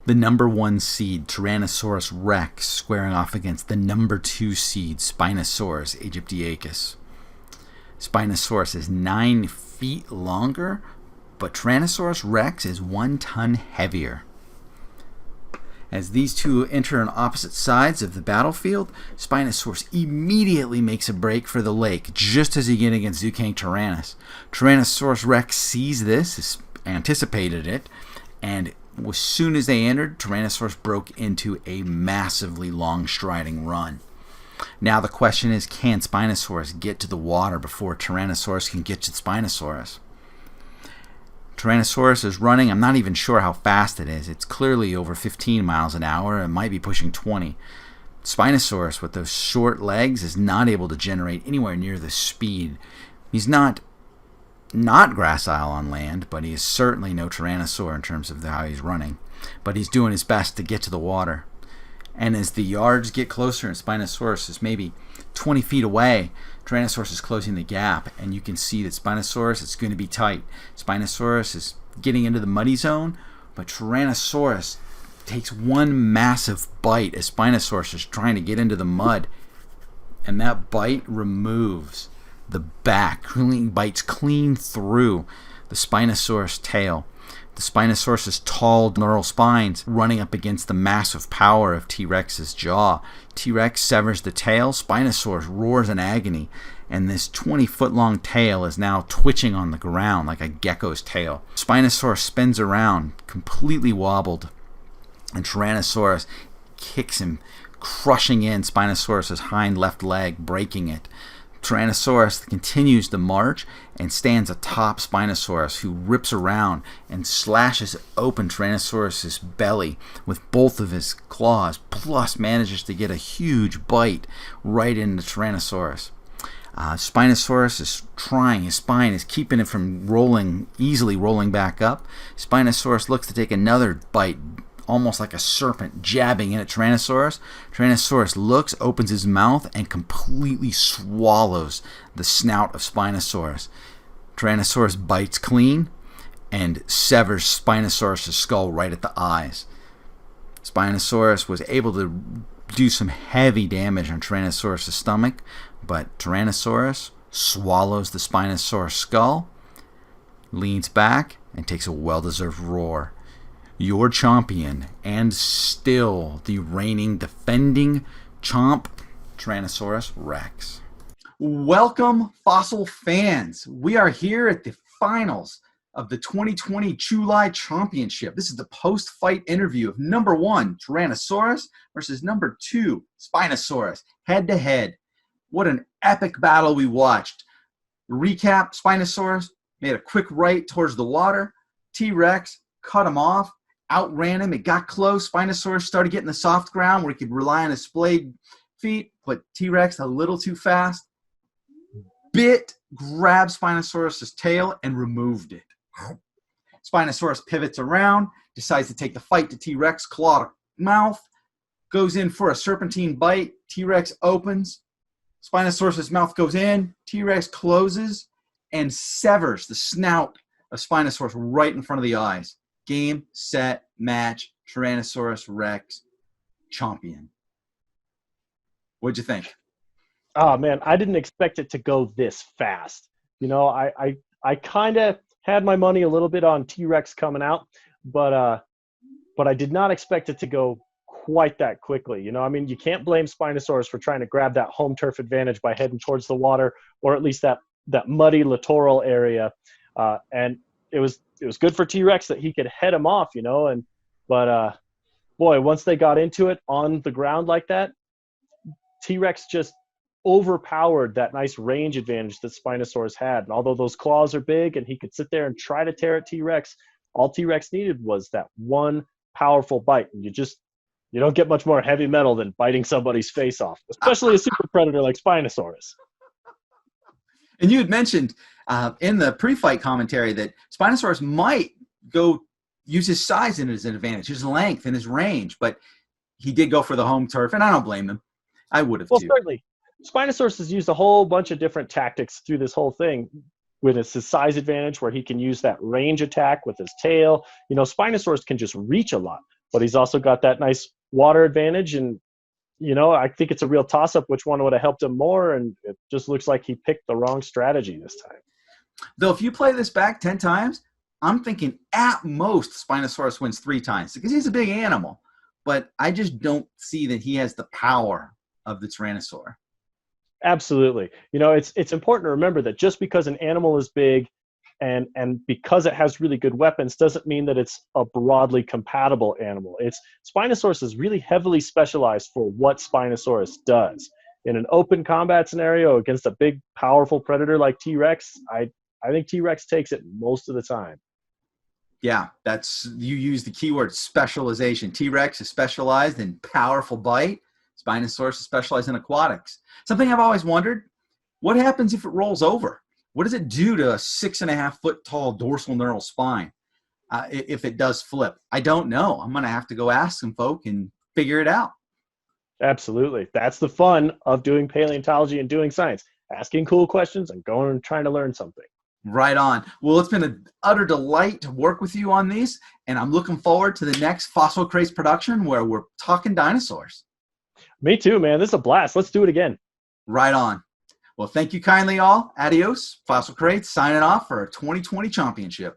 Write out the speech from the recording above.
The number 1 seed, Tyrannosaurus Rex, squaring off against the number 2 seed, Spinosaurus aegyptiacus. Spinosaurus is 9 feet longer, but Tyrannosaurus Rex is 1 ton heavier. As these two enter on opposite sides of the battlefield, Spinosaurus immediately makes a break for the lake, just as he did against Zooking Tyrannus. Tyrannosaurus Rex sees this, anticipated it, and as soon as they entered, Tyrannosaurus broke into a massively long striding run. Now the question is, can Spinosaurus get to the water before Tyrannosaurus can get to Spinosaurus? Tyrannosaurus is running. I'm not even sure how fast it is. It's clearly over 15 miles an hour. It might be pushing 20. Spinosaurus, with those short legs, is not able to generate anywhere near the speed. He's not gracile on land, but he is certainly no Tyrannosaur in terms of how he's running. But he's doing his best to get to the water. And as the yards get closer and Spinosaurus is maybe 20 feet away, Tyrannosaurus is closing the gap, and you can see that Spinosaurus is going to be tight. Spinosaurus is getting into the muddy zone, but Tyrannosaurus takes one massive bite as Spinosaurus is trying to get into the mud, and that bite removes the back, bites clean through the Spinosaurus tail. The Spinosaurus' tall neural spines running up against the massive power of T-Rex's jaw. T-Rex severs the tail, Spinosaurus roars in agony, and this 20-foot-long tail is now twitching on the ground like a gecko's tail. Spinosaurus spins around, completely wobbled, and Tyrannosaurus kicks him, crushing in Spinosaurus' hind left leg, breaking it. Tyrannosaurus continues the march and stands atop Spinosaurus, who rips around and slashes open Tyrannosaurus' belly with both of his claws, plus manages to get a huge bite right into Tyrannosaurus. Spinosaurus is trying. His spine is keeping it from easily rolling back up. Spinosaurus looks to take another bite, almost like a serpent, jabbing in at Tyrannosaurus. Tyrannosaurus looks, opens his mouth, and completely swallows the snout of Spinosaurus. Tyrannosaurus bites clean and severs Spinosaurus' skull right at the eyes. Spinosaurus was able to do some heavy damage on Tyrannosaurus' stomach, but Tyrannosaurus swallows the Spinosaurus skull, leans back, and takes a well-deserved roar. Your champion, and still the reigning, defending Chomp, Tyrannosaurus Rex. Welcome, fossil fans. We are here at the finals of the 2020 Chulai Chompionship. This is the post-fight interview of number 1, Tyrannosaurus, versus number 2, Spinosaurus, head-to-head. What an epic battle we watched. Recap, Spinosaurus made a quick right towards the water. T-Rex cut him off. Outran him. It got close. Spinosaurus started getting the soft ground where he could rely on his splayed feet, but T-Rex a little too fast. Grabbed Spinosaurus' tail and removed it. Spinosaurus pivots around, decides to take the fight to T-Rex, claw to mouth, goes in for a serpentine bite. T-Rex opens. Spinosaurus' mouth goes in. T-Rex closes and severs the snout of Spinosaurus right in front of the eyes. Game, set, match, Tyrannosaurus Rex, champion. What'd you think? Oh, man, I didn't expect it to go this fast. You know, I kind of had my money a little bit on T-Rex coming out, but I did not expect it to go quite that quickly. You know, I mean, you can't blame Spinosaurus for trying to grab that home turf advantage by heading towards the water, or at least that muddy littoral area, and it was good for T-Rex that he could head him off, you know, but boy, once they got into it on the ground like that, T-Rex just overpowered that nice range advantage that Spinosaurus had. And although those claws are big and he could sit there and try to tear at T-Rex, all T-Rex needed was that one powerful bite. And you don't get much more heavy metal than biting somebody's face off, especially a super predator like Spinosaurus. And you had mentioned in the pre-fight commentary that Spinosaurus might go use his size as an advantage, his length and his range, but he did go for the home turf, and I don't blame him. I would have too. Well, certainly. Spinosaurus has used a whole bunch of different tactics through this whole thing, with his size advantage where he can use that range attack with his tail. You know, Spinosaurus can just reach a lot. but he's also got that nice water advantage. And, I think it's a real toss-up which one would have helped him more, and it just looks like he picked the wrong strategy this time. Though if you play this back 10 times, I'm thinking at most Spinosaurus wins 3 times because he's a big animal. But I just don't see that he has the power of the Tyrannosaur. Absolutely. It's important to remember that just because an animal is big and because it has really good weapons doesn't mean that it's a broadly compatible animal. Spinosaurus is really heavily specialized for what Spinosaurus does. In an open combat scenario against a big, powerful predator like T-Rex, I think T-Rex takes it most of the time. Yeah, you use the keyword specialization. T-Rex is specialized in powerful bite. Spinosaurus is specialized in aquatics. Something I've always wondered, what happens if it rolls over? What does it do to a 6.5-foot tall dorsal neural spine if it does flip? I don't know. I'm going to have to go ask some folk and figure it out. Absolutely. That's the fun of doing paleontology and doing science. Asking cool questions and going and trying to learn something. Right on. Well, it's been an utter delight to work with you on these, and I'm looking forward to the next Fossil Craze production where we're talking dinosaurs. Me too, man. This is a blast. Let's do it again. Right on. Well, thank you kindly all. Adios. Fossil Craze signing off for our 2020 Chompionship.